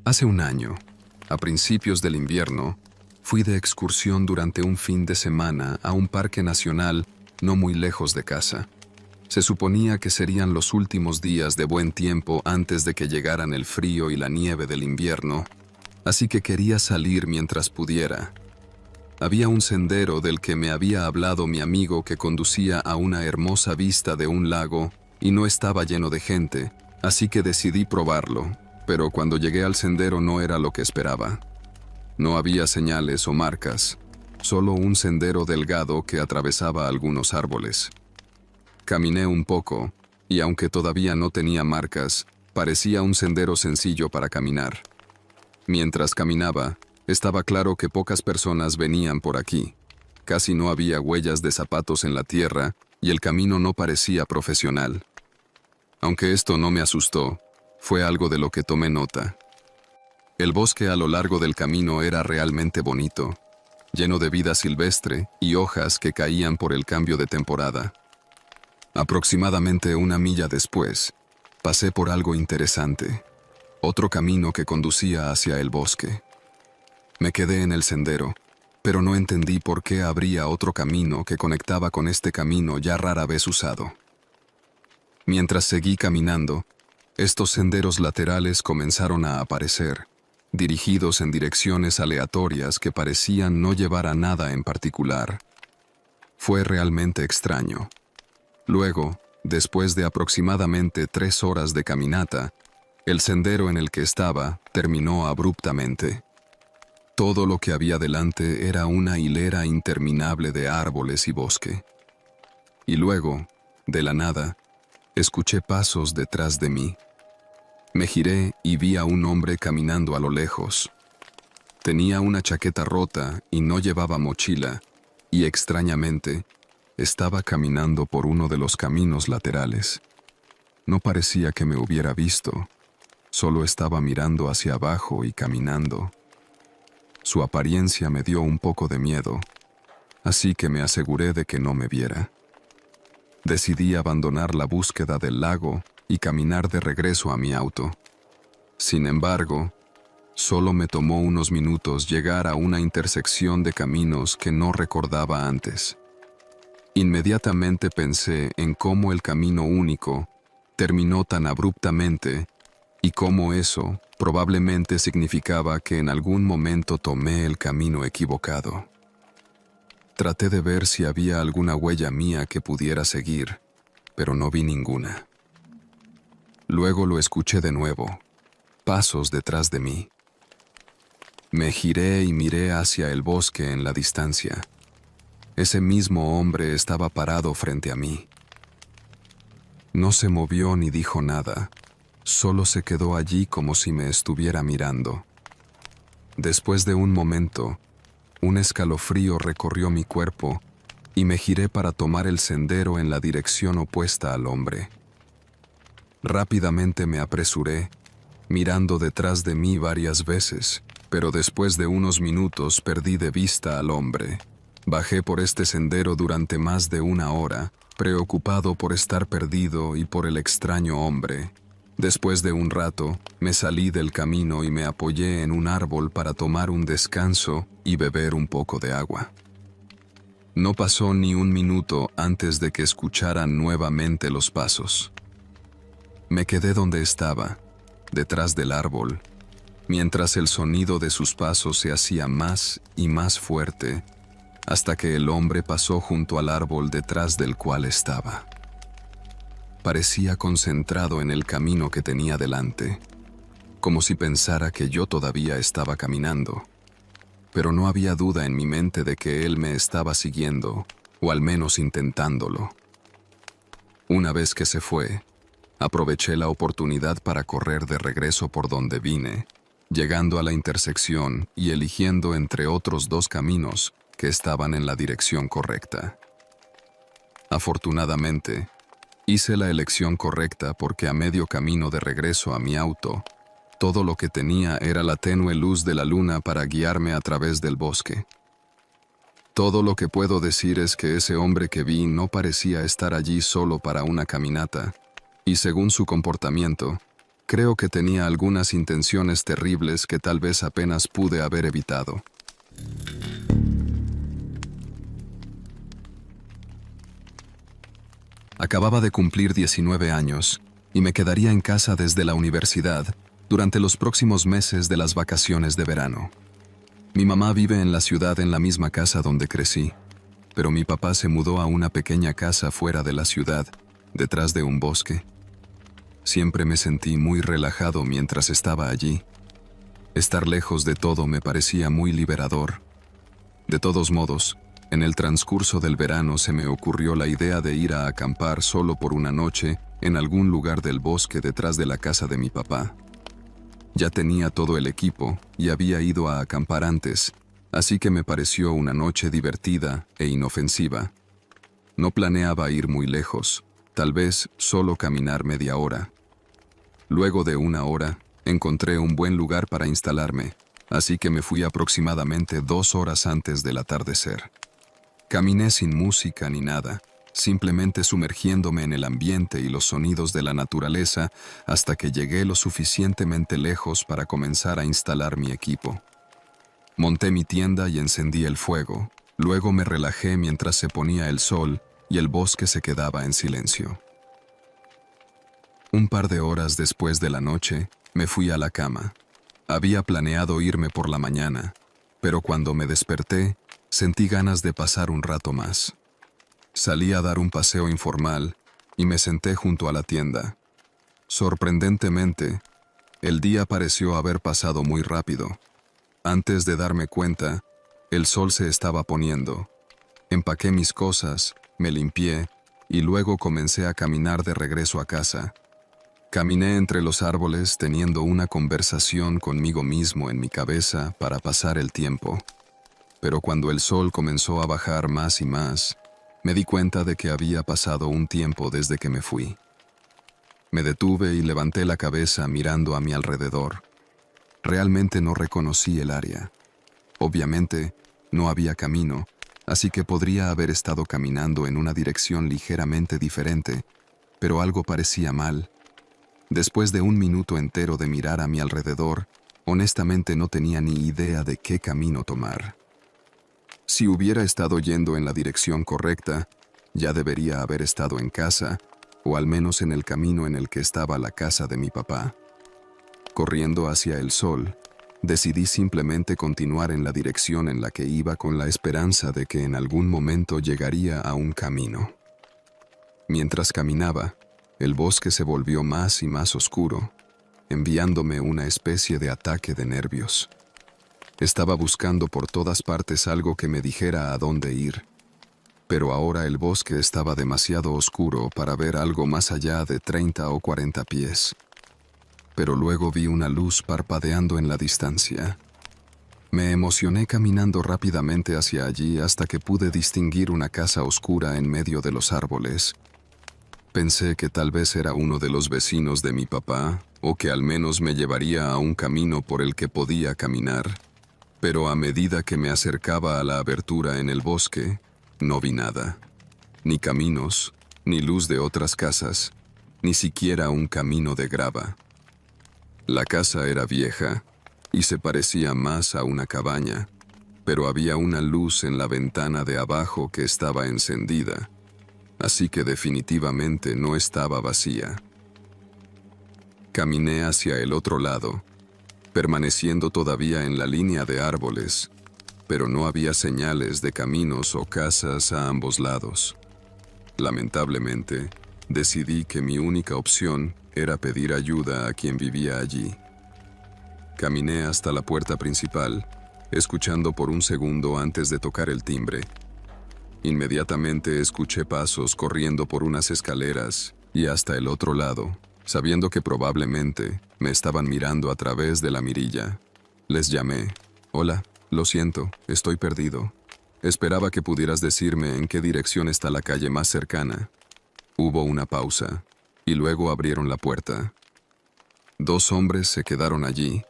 Hace un año, a principios del invierno, fui de excursión durante un fin de semana a un parque nacional no muy lejos de casa. Se suponía que serían los últimos días de buen tiempo antes de que llegaran el frío y la nieve del invierno, así que quería salir mientras pudiera. Había un sendero del que me había hablado mi amigo que conducía a una hermosa vista de un lago y no estaba lleno de gente, así que decidí probarlo, pero cuando llegué al sendero no era lo que esperaba. No había señales o marcas, solo un sendero delgado que atravesaba algunos árboles. Caminé un poco, y aunque todavía no tenía marcas, parecía un sendero sencillo para caminar. Mientras caminaba, estaba claro que pocas personas venían por aquí. Casi no había huellas de zapatos en la tierra, y el camino no parecía profesional. Aunque esto no me asustó, fue algo de lo que tomé nota. El bosque a lo largo del camino era realmente bonito, lleno de vida silvestre y hojas que caían por el cambio de temporada. Aproximadamente una milla después, pasé por algo interesante, otro camino que conducía hacia el bosque. Me quedé en el sendero, pero no entendí por qué habría otro camino que conectaba con este camino ya rara vez usado. Mientras seguí caminando, estos senderos laterales comenzaron a aparecer, dirigidos en direcciones aleatorias que parecían no llevar a nada en particular. Fue realmente extraño. Luego, después de aproximadamente 3 horas de caminata, el sendero en el que estaba terminó abruptamente. Todo lo que había delante era una hilera interminable de árboles y bosque. Y luego, de la nada, escuché pasos detrás de mí. Me giré y vi a un hombre caminando a lo lejos. Tenía una chaqueta rota y no llevaba mochila, y extrañamente, estaba caminando por uno de los caminos laterales. No parecía que me hubiera visto, solo estaba mirando hacia abajo y caminando. Su apariencia me dio un poco de miedo, así que me aseguré de que no me viera. Decidí abandonar la búsqueda del lago y caminar de regreso a mi auto. Sin embargo, solo me tomó unos minutos llegar a una intersección de caminos que no recordaba antes. Inmediatamente pensé en cómo el camino único terminó tan abruptamente y cómo eso probablemente significaba que en algún momento tomé el camino equivocado. Traté de ver si había alguna huella mía que pudiera seguir, pero no vi ninguna. Luego lo escuché de nuevo, pasos detrás de mí. Me giré y miré hacia el bosque en la distancia. Ese mismo hombre estaba parado frente a mí. No se movió ni dijo nada, solo se quedó allí como si me estuviera mirando. Después de un momento, un escalofrío recorrió mi cuerpo y me giré para tomar el sendero en la dirección opuesta al hombre. Rápidamente me apresuré, mirando detrás de mí varias veces, pero después de unos minutos perdí de vista al hombre. Bajé por este sendero durante más de 1 hora, preocupado por estar perdido y por el extraño hombre. Después de un rato, me salí del camino y me apoyé en un árbol para tomar un descanso y beber un poco de agua. No pasó ni un minuto antes de que escuchara nuevamente los pasos. Me quedé donde estaba, detrás del árbol, mientras el sonido de sus pasos se hacía más y más fuerte, hasta que el hombre pasó junto al árbol detrás del cual estaba. Parecía concentrado en el camino que tenía delante, como si pensara que yo todavía estaba caminando, pero no había duda en mi mente de que él me estaba siguiendo, o al menos intentándolo. Una vez que se fue, aproveché la oportunidad para correr de regreso por donde vine, llegando a la intersección y eligiendo entre otros 2 caminos que estaban en la dirección correcta. Afortunadamente, hice la elección correcta porque a medio camino de regreso a mi auto, todo lo que tenía era la tenue luz de la luna para guiarme a través del bosque. Todo lo que puedo decir es que ese hombre que vi no parecía estar allí solo para una caminata, y según su comportamiento, Creo que tenía algunas intenciones terribles que tal vez apenas pude haber evitado. Acababa de cumplir 19 años y me quedaría en casa desde la universidad durante los próximos meses de las vacaciones de verano. Mi mamá vive en la ciudad en la misma casa donde crecí, pero mi papá se mudó a una pequeña casa fuera de la ciudad, detrás de un bosque. Siempre me sentí muy relajado mientras estaba allí. Estar lejos de todo me parecía muy liberador. De todos modos, en el transcurso del verano se me ocurrió la idea de ir a acampar solo por una noche en algún lugar del bosque detrás de la casa de mi papá. Ya tenía todo el equipo y había ido a acampar antes, así que me pareció una noche divertida e inofensiva. No planeaba ir muy lejos, tal vez solo caminar media hora. Luego de una hora, encontré un buen lugar para instalarme, así que me fui aproximadamente 2 horas antes del atardecer. Caminé sin música ni nada, simplemente sumergiéndome en el ambiente y los sonidos de la naturaleza hasta que llegué lo suficientemente lejos para comenzar a instalar mi equipo. Monté mi tienda y encendí el fuego. Luego me relajé mientras se ponía el sol y el bosque se quedaba en silencio. Un par de horas después de la noche, me fui a la cama. Había planeado irme por la mañana, pero cuando me desperté, sentí ganas de pasar un rato más. Salí a dar un paseo informal y me senté junto a la tienda. Sorprendentemente, el día pareció haber pasado muy rápido. Antes de darme cuenta, el sol se estaba poniendo. Empaqué mis cosas, me limpié y luego comencé a caminar de regreso a casa. Caminé entre los árboles teniendo una conversación conmigo mismo en mi cabeza para pasar el tiempo. Pero cuando el sol comenzó a bajar más y más, me di cuenta de que había pasado un tiempo desde que me fui. Me detuve y levanté la cabeza mirando a mi alrededor. Realmente no reconocí el área. Obviamente, no había camino, así que podría haber estado caminando en una dirección ligeramente diferente, pero algo parecía mal. Después de un minuto entero de mirar a mi alrededor, honestamente no tenía ni idea de qué camino tomar. Si hubiera estado yendo en la dirección correcta, ya debería haber estado en casa, o al menos en el camino en el que estaba la casa de mi papá. Corriendo hacia el sol, decidí simplemente continuar en la dirección en la que iba con la esperanza de que en algún momento llegaría a un camino. Mientras caminaba, el bosque se volvió más y más oscuro, enviándome una especie de ataque de nervios. Estaba buscando por todas partes algo que me dijera a dónde ir, pero ahora el bosque estaba demasiado oscuro para ver algo más allá de 30 o 40 pies. Pero luego vi una luz parpadeando en la distancia. Me emocioné caminando rápidamente hacia allí hasta que pude distinguir una casa oscura en medio de los árboles. Pensé que tal vez era uno de los vecinos de mi papá, o que al menos me llevaría a un camino por el que podía caminar. Pero a medida que me acercaba a la abertura en el bosque, no vi nada. Ni caminos, ni luz de otras casas, ni siquiera un camino de grava. La casa era vieja y se parecía más a una cabaña, pero había una luz en la ventana de abajo que estaba encendida, así que definitivamente no estaba vacía. Caminé hacia el otro lado, permaneciendo todavía en la línea de árboles, pero no había señales de caminos o casas a ambos lados. Lamentablemente, decidí que mi única opción era pedir ayuda a quien vivía allí. Caminé hasta la puerta principal, escuchando por un segundo antes de tocar el timbre. Inmediatamente escuché pasos corriendo por unas escaleras y hasta el otro lado, sabiendo que probablemente me estaban mirando a través de la mirilla. Les llamé. Hola, lo siento, estoy perdido. Esperaba que pudieras decirme en qué dirección está la calle más cercana. Hubo una pausa, y luego abrieron la puerta. 2 hombres se quedaron allí.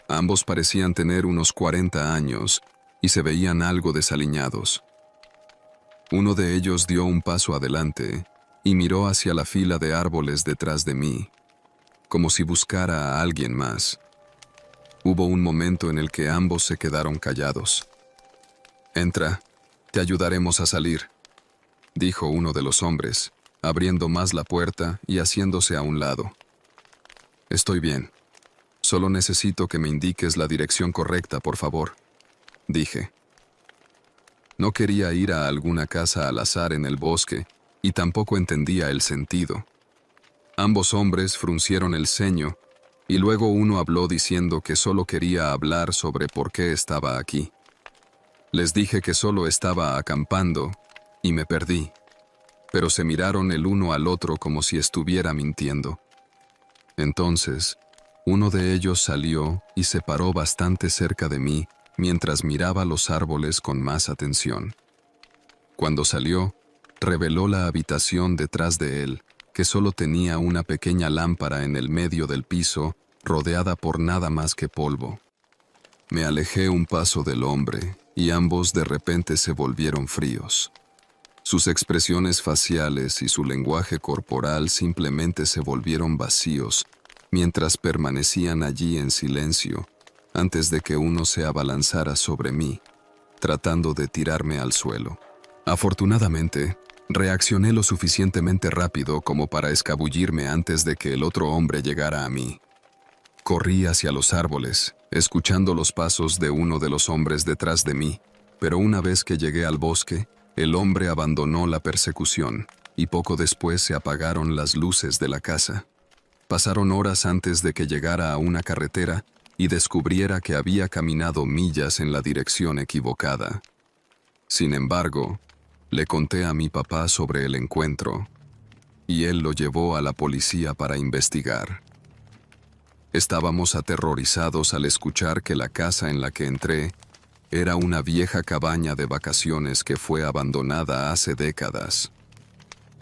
Ambos parecían tener unos 40 años y se veían algo desaliñados. Uno de ellos dio un paso adelante y miró hacia la fila de árboles detrás de mí. como si buscara a alguien más. Hubo un momento en el que ambos se quedaron callados. «Entra, te ayudaremos a salir», dijo uno de los hombres, abriendo más la puerta y haciéndose a un lado. «Estoy bien. Solo necesito que me indiques la dirección correcta, por favor», dije. No quería ir a alguna casa al azar en el bosque y tampoco entendía el sentido. Ambos hombres fruncieron el ceño y luego uno habló diciendo que solo quería hablar sobre por qué estaba aquí. Les dije que solo estaba acampando y me perdí, pero se miraron el uno al otro como si estuviera mintiendo. Entonces, uno de ellos salió y se paró bastante cerca de mí mientras miraba los árboles con más atención. Cuando salió, reveló la habitación detrás de él, que solo tenía una pequeña lámpara en el medio del piso, rodeada por nada más que polvo. Me alejé un paso del hombre y ambos de repente se volvieron fríos. Sus expresiones faciales y su lenguaje corporal simplemente se volvieron vacíos mientras permanecían allí en silencio antes de que uno se abalanzara sobre mí, tratando de tirarme al suelo. Afortunadamente, reaccioné lo suficientemente rápido como para escabullirme antes de que el otro hombre llegara a mí. Corrí hacia los árboles, escuchando los pasos de uno de los hombres detrás de mí, pero una vez que llegué al bosque, el hombre abandonó la persecución y poco después se apagaron las luces de la casa. Pasaron horas antes de que llegara a una carretera y descubriera que había caminado millas en la dirección equivocada. Sin embargo, le conté a mi papá sobre el encuentro, y él lo llevó a la policía para investigar. Estábamos aterrorizados al escuchar que la casa en la que entré era una vieja cabaña de vacaciones que fue abandonada hace décadas.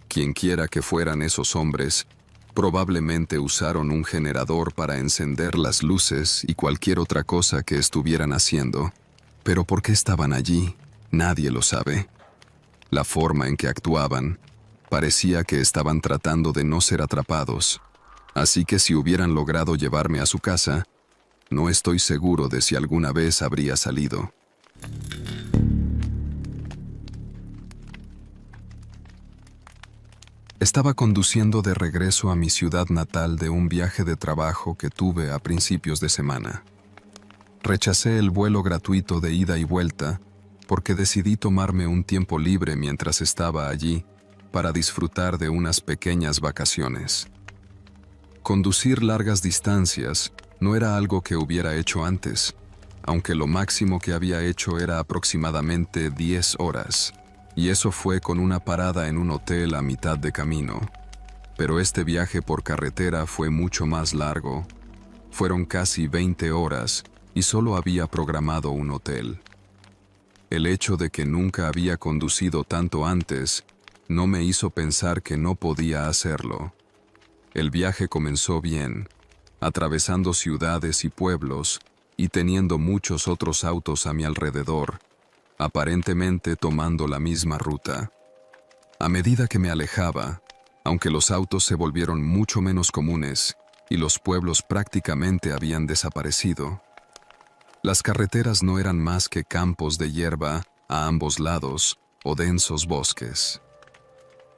Quienquiera que fueran esos hombres, probablemente usaron un generador para encender las luces y cualquier otra cosa que estuvieran haciendo. Pero ¿por qué estaban allí? Nadie lo sabe. La forma en que actuaban parecía que estaban tratando de no ser atrapados. Así que si hubieran logrado llevarme a su casa, no estoy seguro de si alguna vez habría salido. Estaba conduciendo de regreso a mi ciudad natal de un viaje de trabajo que tuve a principios de semana. Rechacé el vuelo gratuito de ida y vuelta porque decidí tomarme un tiempo libre mientras estaba allí para disfrutar de unas pequeñas vacaciones. Conducir largas distancias no era algo que hubiera hecho antes, aunque lo máximo que había hecho era aproximadamente 10 horas, y eso fue con una parada en un hotel a mitad de camino. Pero este viaje por carretera fue mucho más largo. Fueron casi 20 horas y solo había programado un hotel. El hecho de que nunca había conducido tanto antes no me hizo pensar que no podía hacerlo. El viaje comenzó bien, atravesando ciudades y pueblos y teniendo muchos otros autos a mi alrededor, aparentemente tomando la misma ruta. A medida que me alejaba, aunque los autos se volvieron mucho menos comunes y los pueblos prácticamente habían desaparecido, las carreteras no eran más que campos de hierba a ambos lados o densos bosques.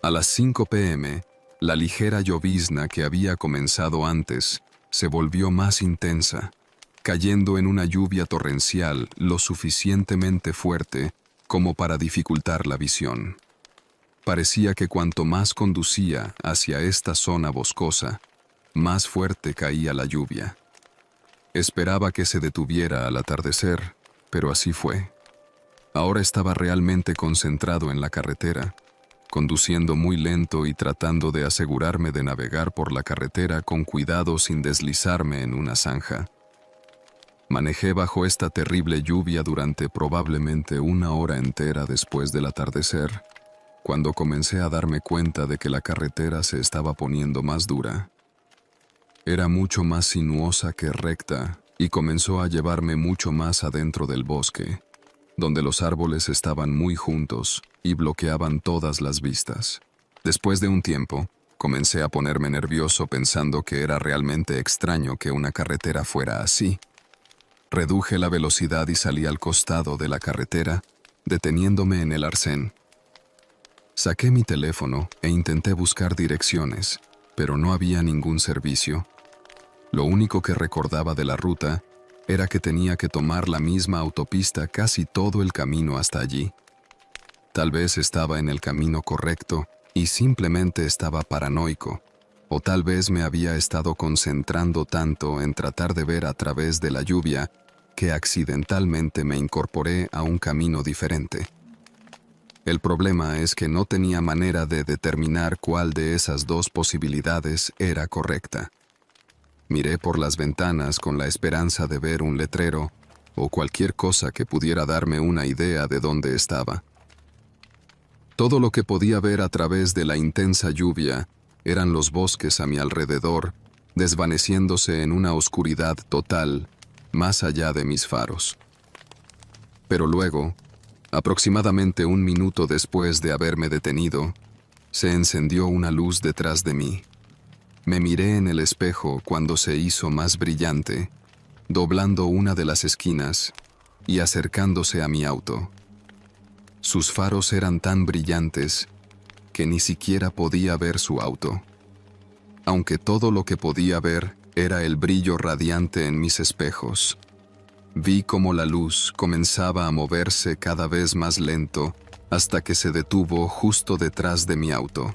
A las 5 p.m., la ligera llovizna que había comenzado antes se volvió más intensa, cayendo en una lluvia torrencial lo suficientemente fuerte como para dificultar la visión. Parecía que cuanto más conducía hacia esta zona boscosa, más fuerte caía la lluvia. Esperaba que se detuviera al atardecer, pero así fue. Ahora estaba realmente concentrado en la carretera, conduciendo muy lento y tratando de asegurarme de navegar por la carretera con cuidado sin deslizarme en una zanja. Manejé bajo esta terrible lluvia durante probablemente una hora entera después del atardecer, cuando comencé a darme cuenta de que la carretera se estaba poniendo más dura. Era mucho más sinuosa que recta y comenzó a llevarme mucho más adentro del bosque, donde los árboles estaban muy juntos y bloqueaban todas las vistas. Después de un tiempo, Comencé a ponerme nervioso pensando que era realmente extraño que una carretera fuera así. Reduje la velocidad y salí al costado de la carretera, deteniéndome en el arcén. Saqué mi teléfono e intenté buscar direcciones, pero no había ningún servicio. Lo único que recordaba de la ruta era que tenía que tomar la misma autopista casi todo el camino hasta allí. Tal vez estaba en el camino correcto y simplemente estaba paranoico, o tal vez me había estado concentrando tanto en tratar de ver a través de la lluvia que accidentalmente me incorporé a un camino diferente. El problema es que no tenía manera de determinar cuál de esas dos posibilidades era correcta. Miré por las ventanas con la esperanza de ver un letrero o cualquier cosa que pudiera darme una idea de dónde estaba. Todo lo que podía ver a través de la intensa lluvia eran los bosques a mi alrededor, desvaneciéndose en una oscuridad total, más allá de mis faros. Pero luego, aproximadamente un minuto después de haberme detenido, se encendió una luz detrás de mí. Me miré en el espejo cuando se hizo más brillante, doblando una de las esquinas y acercándose a mi auto. Sus faros eran tan brillantes que ni siquiera podía ver su auto, aunque todo lo que podía ver era el brillo radiante en mis espejos. Vi cómo la luz comenzaba a moverse cada vez más lento hasta que se detuvo justo detrás de mi auto.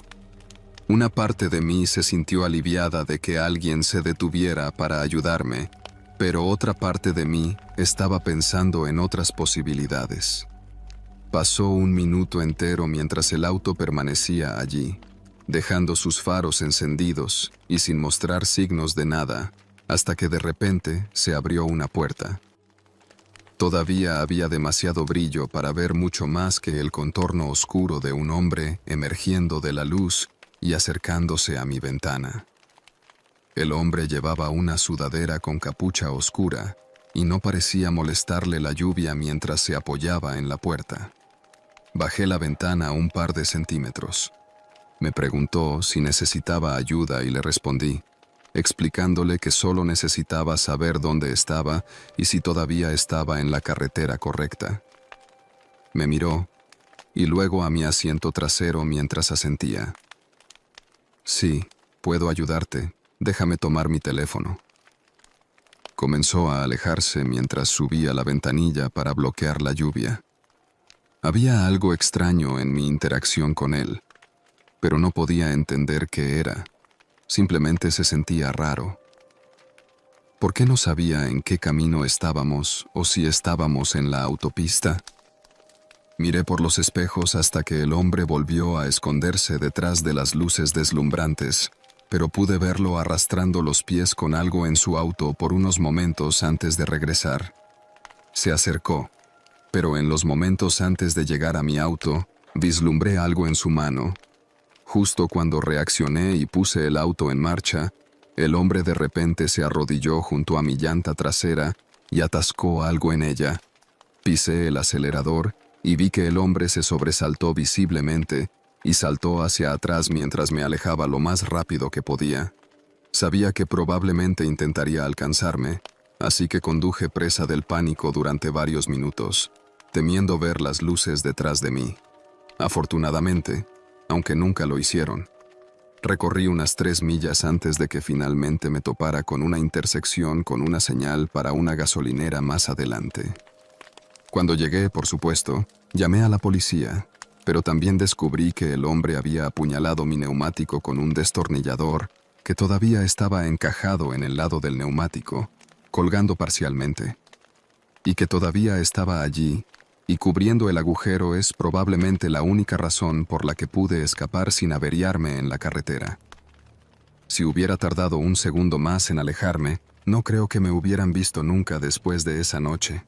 Una parte de mí se sintió aliviada de que alguien se detuviera para ayudarme, pero otra parte de mí estaba pensando en otras posibilidades. Pasó un minuto entero mientras el auto permanecía allí, dejando sus faros encendidos y sin mostrar signos de nada, hasta que de repente se abrió una puerta. Todavía había demasiado brillo para ver mucho más que el contorno oscuro de un hombre emergiendo de la luz y acercándose a mi ventana. El hombre llevaba una sudadera con capucha oscura y no parecía molestarle la lluvia mientras se apoyaba en la puerta. Bajé la ventana un par de centímetros. Me preguntó si necesitaba ayuda y le respondí, explicándole que solo necesitaba saber dónde estaba y si todavía estaba en la carretera correcta. Me miró y luego a mi asiento trasero mientras asentía. Sí, puedo ayudarte. Déjame tomar mi teléfono. Comenzó a alejarse mientras subía la ventanilla para bloquear la lluvia. Había algo extraño en mi interacción con él, pero no podía entender qué era. Simplemente se sentía raro. ¿Por qué no sabía en qué camino estábamos o si estábamos en la autopista? Miré por los espejos hasta que el hombre volvió a esconderse detrás de las luces deslumbrantes, pero pude verlo arrastrando los pies con algo en su auto por unos momentos antes de regresar. Se acercó, pero en los momentos antes de llegar a mi auto, vislumbré algo en su mano. Justo cuando reaccioné y puse el auto en marcha, el hombre de repente se arrodilló junto a mi llanta trasera y atascó algo en ella. Pisé el acelerador y vi que el hombre se sobresaltó visiblemente y saltó hacia atrás mientras me alejaba lo más rápido que podía. Sabía que probablemente intentaría alcanzarme, así que conduje presa del pánico durante varios minutos, temiendo ver las luces detrás de mí. Afortunadamente, aunque nunca lo hicieron, recorrí unas 3 millas antes de que finalmente me topara con una intersección con una señal para una gasolinera más adelante. Cuando llegué, por supuesto, llamé a la policía, pero también descubrí que el hombre había apuñalado mi neumático con un destornillador que todavía estaba encajado en el lado del neumático, colgando parcialmente, y que todavía estaba allí, y cubriendo el agujero es probablemente la única razón por la que pude escapar sin averiarme en la carretera. Si hubiera tardado un segundo más en alejarme, no creo que me hubieran visto nunca después de esa noche.